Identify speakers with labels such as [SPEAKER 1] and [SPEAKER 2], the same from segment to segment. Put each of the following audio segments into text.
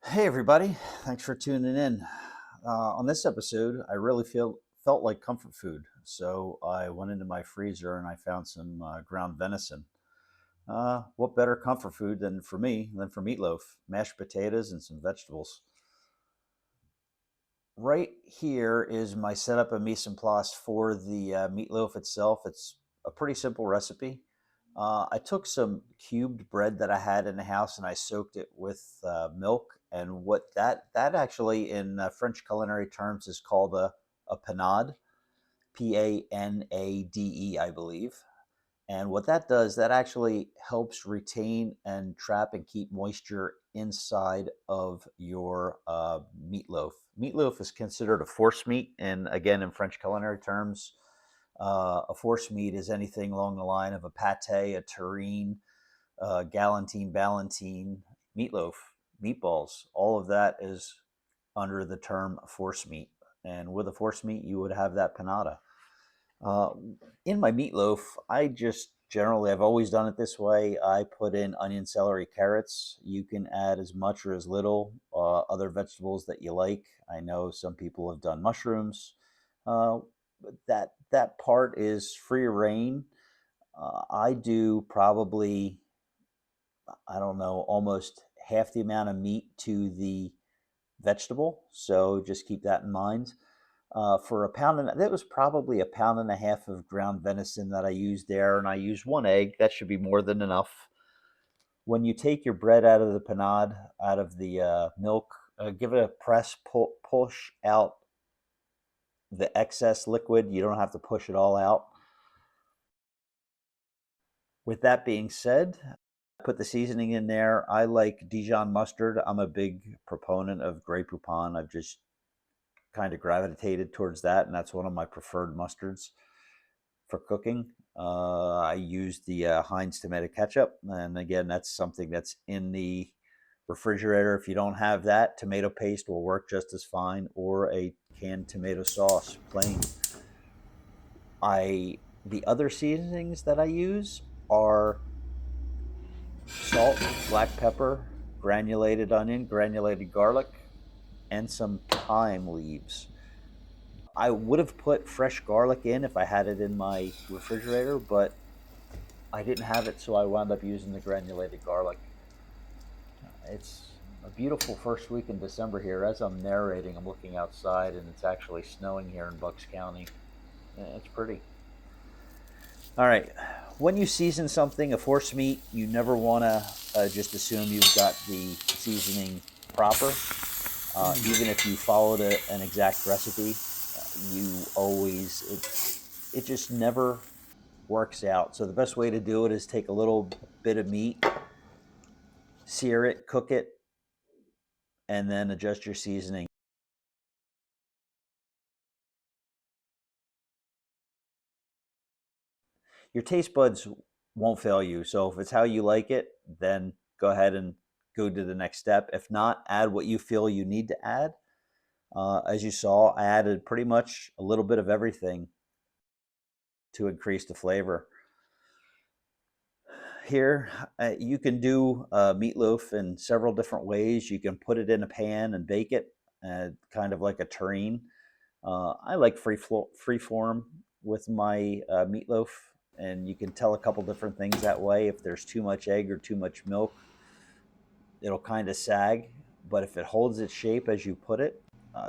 [SPEAKER 1] Hey everybody, thanks for tuning in. On this episode, I really felt like comfort food, so I went into my freezer and I found some ground venison. What better comfort food than for me than for meatloaf, mashed potatoes, and some vegetables? Right here is my setup and mise en place for the meatloaf itself. It's a pretty simple recipe. I took some cubed bread that I had in the house and I soaked it with milk. And what that actually in French culinary terms is called a panade, Panade, I believe. And what that does, that actually helps retain and trap and keep moisture inside of your meatloaf. Meatloaf is considered a force meat, and again, in French culinary terms, a force meat is anything along the line of a pate, a terrine, galantine, ballantine, meatloaf, meatballs. All of that is under the term force meat. And with a force meat, you would have that panada. Uh, in my meatloaf, I just generally, I've always done it this way. I put in onion, celery, carrots. You can add as much or as little other vegetables that you like. I know some people have done mushrooms. But that part is free reign. I do probably, I don't know, almost half the amount of meat to the vegetable. So just keep that in mind. For a pound and that was probably a pound and a half of ground venison that I used there, and I used one egg. That should be more than enough. When you take your bread out of the panade, out of the milk, give it a press, push out the excess liquid. You don't have to push it all out. With that being said, put the seasoning in there. I like Dijon mustard. I'm a big proponent of Grey Poupon. I've just kind of gravitated towards that, and that's one of my preferred mustards for cooking. I use the Heinz tomato ketchup, and again, that's something that's in the refrigerator. If you don't have that, tomato paste will work just as fine, or a canned tomato sauce, plain. I the other seasonings that I use are salt, black pepper, granulated onion, granulated garlic, and some thyme leaves. I would have put fresh garlic in if I had it in my refrigerator, but I didn't have it, so I wound up using the granulated garlic. It's a beautiful first week in December here. As I'm narrating, I'm looking outside, and it's actually snowing here in Bucks County. It's pretty. All right. When you season something, a force meat, you never want to just assume you've got the seasoning proper. Even if you followed an exact recipe, you always it just never works out. So the best way to do it is take a little bit of meat, sear it, cook it, and then adjust your seasoning. Your taste buds won't fail you. So if it's how you like it, then go ahead and go to the next step. If not, add what you feel you need to add. As you saw, I added pretty much a little bit of everything to increase the flavor. Here, you can do meatloaf in several different ways. You can put it in a pan and bake it, kind of like a terrine. I like free form with my meatloaf, and you can tell a couple different things that way. If there's too much egg or too much milk, it'll kind of sag. But if it holds its shape as you put it,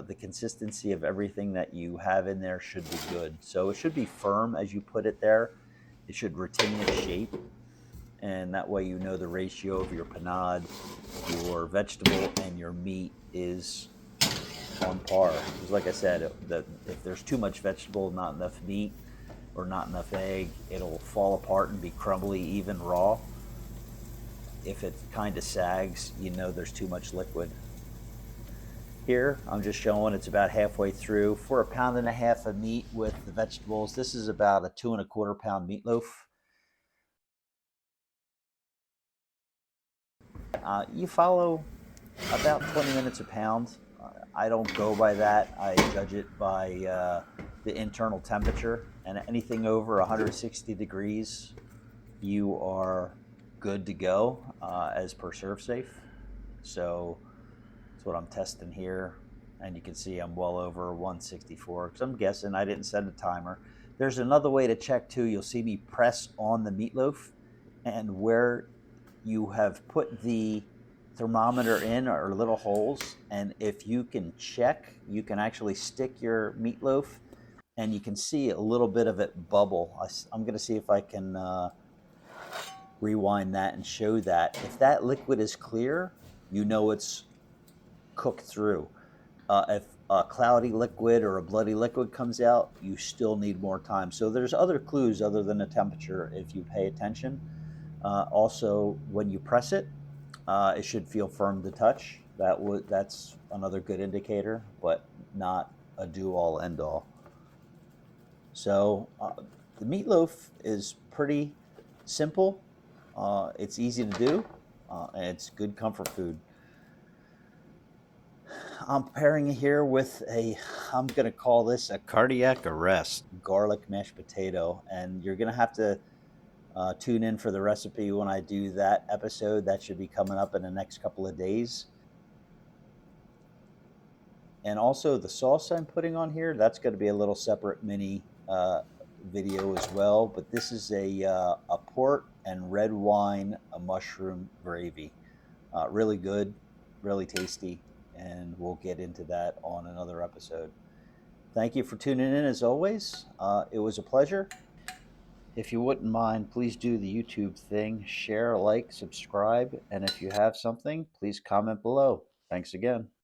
[SPEAKER 1] the consistency of everything that you have in there should be good. So it should be firm as you put it there. It should retain its shape, and that way you know the ratio of your panade, your vegetable, and your meat is on par. Because, like I said, if there's too much vegetable, not enough meat, or not enough egg, it'll fall apart and be crumbly, even raw. If it kind of sags, you know there's too much liquid. Here, I'm just showing it's about halfway through. For a pound and a half of meat with the vegetables, this is about a 2¼ pound meatloaf. You follow about 20 minutes a pound. I don't go by that. I judge it by the internal temperature, and anything over 160 degrees, you are good to go as per ServSafe. So That's what I'm testing here. And you can see I'm well over 164 because I'm guessing I didn't set a timer. There's another way to check too. You'll see me press on the meatloaf, and where you have put the thermometer in are little holes. And if you can check, you can actually stick your meatloaf and you can see a little bit of it bubble. I'm going to see if I can rewind that and show that. If that liquid is clear, you know it's cooked through. If a cloudy liquid or a bloody liquid comes out, you still need more time. So there's other clues other than the temperature if you pay attention. Also, when you press it, it should feel firm to touch. That's another good indicator, but not a do all end all. So the meatloaf is pretty simple. It's easy to do, and it's good comfort food. I'm pairing it here with I'm going to call this a cardiac arrest garlic mashed potato. And you're going to have to tune in for the recipe when I do that episode. That should be coming up in the next couple of days. And also the sauce I'm putting on here, that's going to be a little separate mini video as well. But this is a port and red wine, a mushroom gravy. Really good, really tasty. And we'll get into that on another episode. Thank you for tuning in as always. It was a pleasure. If you wouldn't mind, please do the YouTube thing, share, like, subscribe, and if you have something, please comment below. Thanks again.